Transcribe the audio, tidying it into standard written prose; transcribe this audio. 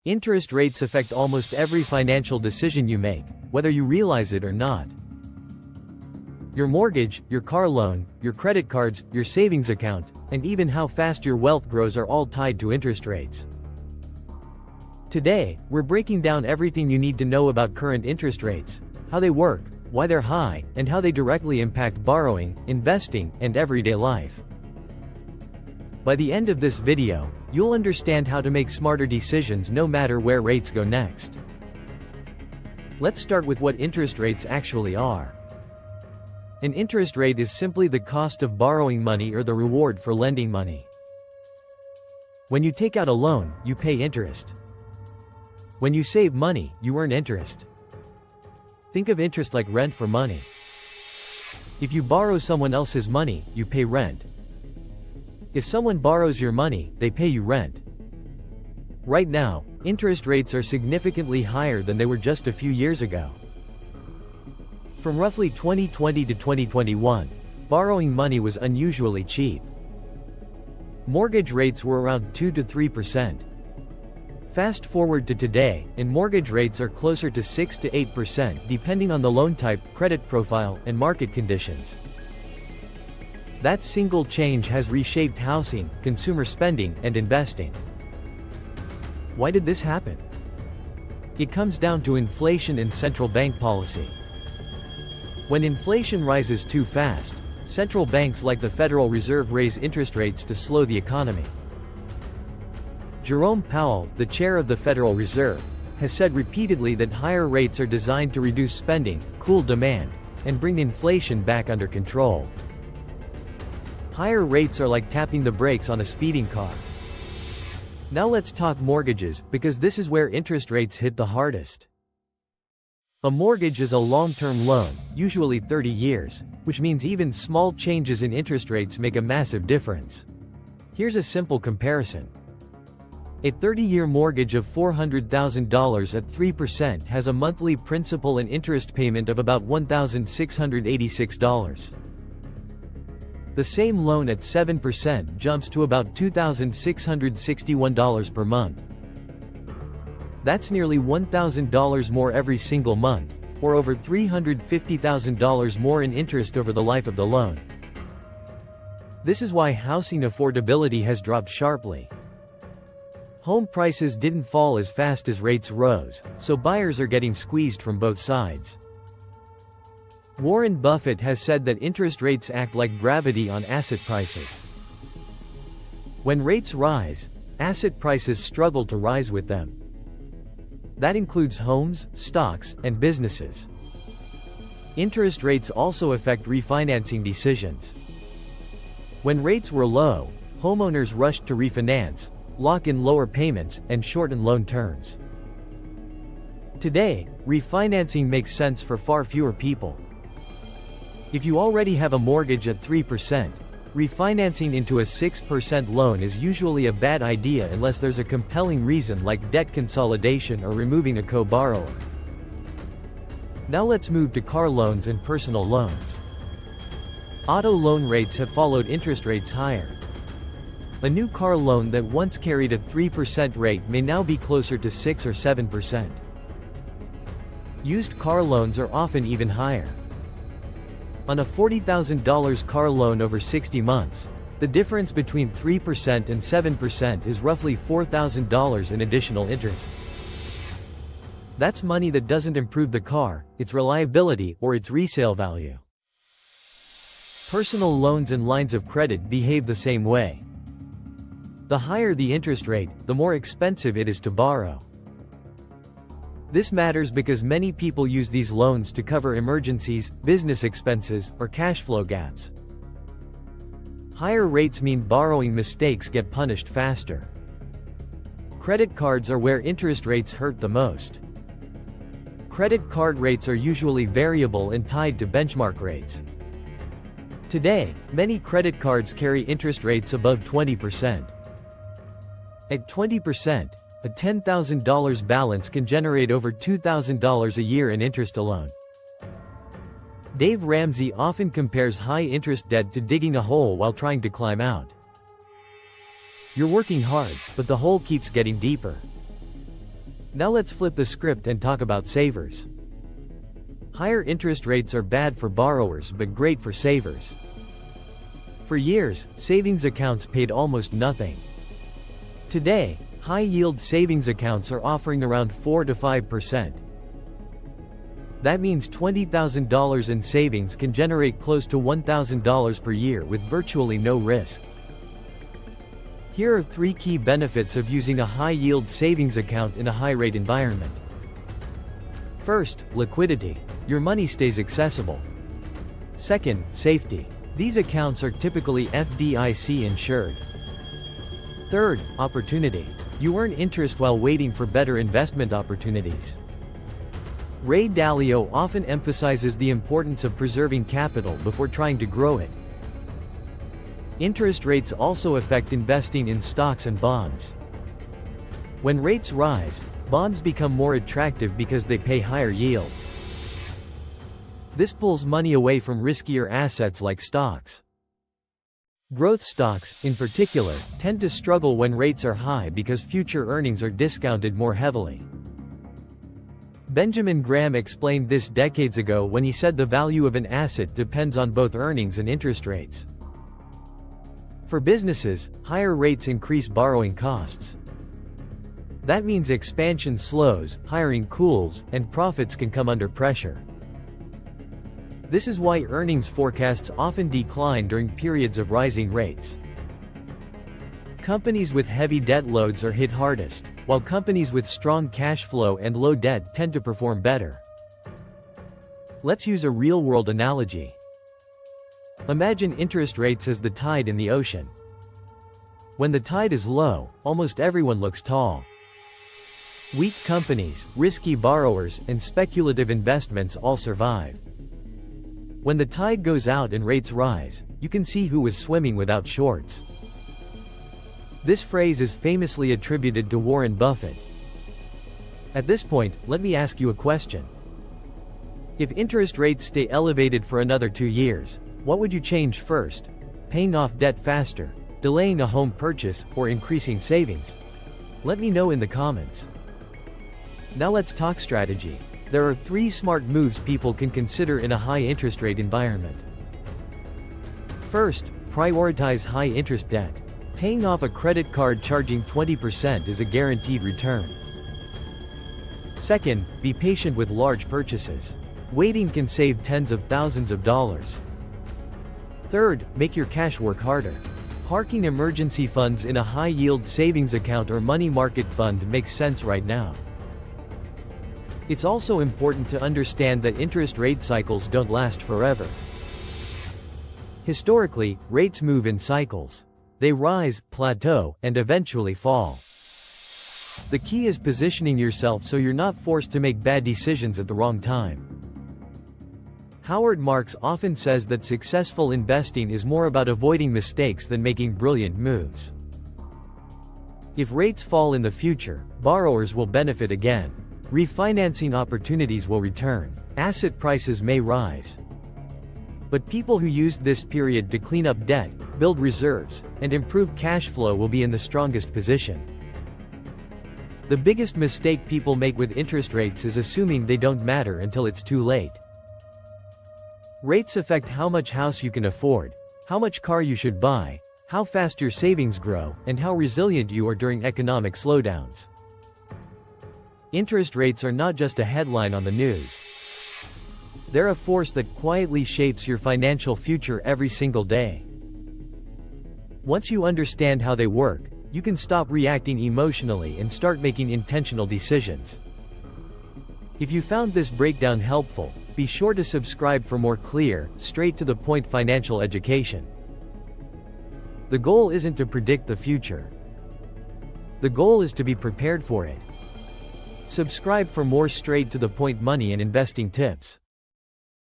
Interest rates affect almost every financial decision you make, whether you realize it or not. Your mortgage, your car loan, your credit cards, your savings account, and even how fast your wealth grows are all tied to interest rates. Today, we're breaking down everything you need to know about current interest rates, how they work, why they're high, and how they directly impact borrowing, investing, and everyday life. By the end of this video, you'll understand how to make smarter decisions no matter where rates go next. Let's start with what interest rates actually are. An interest rate is simply the cost of borrowing money or the reward for lending money. When you take out a loan, you pay interest. When you save money, you earn interest. Think of interest like rent for money. If you borrow someone else's money, you pay rent. If someone borrows your money, they pay you rent. Right now, interest rates are significantly higher than they were just a few years ago. From roughly 2020 to 2021, borrowing money was unusually cheap. Mortgage rates were around 2 to 3%. Fast forward to today, and mortgage rates are closer to 6 to 8% depending on the loan type, credit profile, and market conditions. That single change has reshaped housing, consumer spending, and investing. Why did this happen? It comes down to inflation and central bank policy. When inflation rises too fast, central banks like the Federal Reserve raise interest rates to slow the economy. Jerome Powell, the chair of the Federal Reserve, has said repeatedly that higher rates are designed to reduce spending, cool demand, and bring inflation back under control. Higher rates are like tapping the brakes on a speeding car. Now let's talk mortgages, because this is where interest rates hit the hardest. A mortgage is a long-term loan, usually 30 years, which means even small changes in interest rates make a massive difference. Here's a simple comparison. A 30-year mortgage of $400,000 at 3% has a monthly principal and interest payment of about $1,686. The same loan at 7% jumps to about $2,661 per month. That's nearly $1,000 more every single month, or over $350,000 more in interest over the life of the loan. This is why housing affordability has dropped sharply. Home prices didn't fall as fast as rates rose, so buyers are getting squeezed from both sides. Warren Buffett has said that interest rates act like gravity on asset prices. When rates rise, asset prices struggle to rise with them. That includes homes, stocks, and businesses. Interest rates also affect refinancing decisions. When rates were low, homeowners rushed to refinance, lock in lower payments, and shorten loan terms. Today, refinancing makes sense for far fewer people. If you already have a mortgage at 3%, refinancing into a 6% loan is usually a bad idea unless there's a compelling reason like debt consolidation or removing a co-borrower. Now let's move to car loans and personal loans. Auto loan rates have followed interest rates higher. A new car loan that once carried a 3% rate may now be closer to 6 or 7%. Used car loans are often even higher. On a $40,000 car loan over 60 months, the difference between 3% and 7% is roughly $4,000 in additional interest. That's money that doesn't improve the car, its reliability, or its resale value. Personal loans and lines of credit behave the same way. The higher the interest rate, the more expensive it is to borrow. This matters because many people use these loans to cover emergencies, business expenses, or cash flow gaps. Higher rates mean borrowing mistakes get punished faster. Credit cards are where interest rates hurt the most. Credit card rates are usually variable and tied to benchmark rates. Today, many credit cards carry interest rates above 20%. At 20%, a $10,000 balance can generate over $2,000 a year in interest alone. Dave Ramsey often compares high-interest debt to digging a hole while trying to climb out. You're working hard, but the hole keeps getting deeper. Now let's flip the script and talk about savers. Higher interest rates are bad for borrowers but great for savers. For years, savings accounts paid almost nothing. Today, high-yield savings accounts are offering around 4 to 5%. That means $20,000 in savings can generate close to $1,000 per year with virtually no risk. Here are 3 key benefits of using a high-yield savings account in a high-rate environment. First, liquidity. Your money stays accessible. Second, safety. These accounts are typically FDIC insured. Third, opportunity. You earn interest while waiting for better investment opportunities. Ray Dalio often emphasizes the importance of preserving capital before trying to grow it. Interest rates also affect investing in stocks and bonds. When rates rise, bonds become more attractive because they pay higher yields. This pulls money away from riskier assets like stocks. Growth stocks, in particular, tend to struggle when rates are high because future earnings are discounted more heavily. Benjamin Graham explained this decades ago when he said the value of an asset depends on both earnings and interest rates. For businesses, higher rates increase borrowing costs. That means expansion slows, hiring cools, and profits can come under pressure. This is why earnings forecasts often decline during periods of rising rates. Companies with heavy debt loads are hit hardest, while companies with strong cash flow and low debt tend to perform better. Let's use a real-world analogy. Imagine interest rates as the tide in the ocean. When the tide is low, almost everyone looks tall. Weak companies, risky borrowers, and speculative investments all survive. When the tide goes out and rates rise, you can see who was swimming without shorts. This phrase is famously attributed to Warren Buffett. At this point, let me ask you a question. If interest rates stay elevated for another 2 years, what would you change first? Paying off debt faster, delaying a home purchase, or increasing savings? Let me know in the comments. Now let's talk strategy. There are 3 smart moves people can consider in a high interest rate environment. First, prioritize high interest debt. Paying off a credit card charging 20% is a guaranteed return. Second, be patient with large purchases. Waiting can save tens of thousands of dollars. Third, make your cash work harder. Parking emergency funds in a high-yield savings account or money market fund makes sense right now. It's also important to understand that interest rate cycles don't last forever. Historically, rates move in cycles. They rise, plateau, and eventually fall. The key is positioning yourself so you're not forced to make bad decisions at the wrong time. Howard Marks often says that successful investing is more about avoiding mistakes than making brilliant moves. If rates fall in the future, borrowers will benefit again. Refinancing opportunities will return. Asset prices may rise. But people who used this period to clean up debt, build reserves, and improve cash flow will be in the strongest position. The biggest mistake people make with interest rates is assuming they don't matter until it's too late. Rates affect how much house you can afford, how much car you should buy, how fast your savings grow, and how resilient you are during economic slowdowns. Interest rates are not just a headline on the news. They're a force that quietly shapes your financial future every single day. Once you understand how they work, you can stop reacting emotionally and start making intentional decisions. If you found this breakdown helpful, be sure to subscribe for more clear, straight-to-the-point financial education. The goal isn't to predict the future. The goal is to be prepared for it. Subscribe for more straight-to-the-point money and investing tips.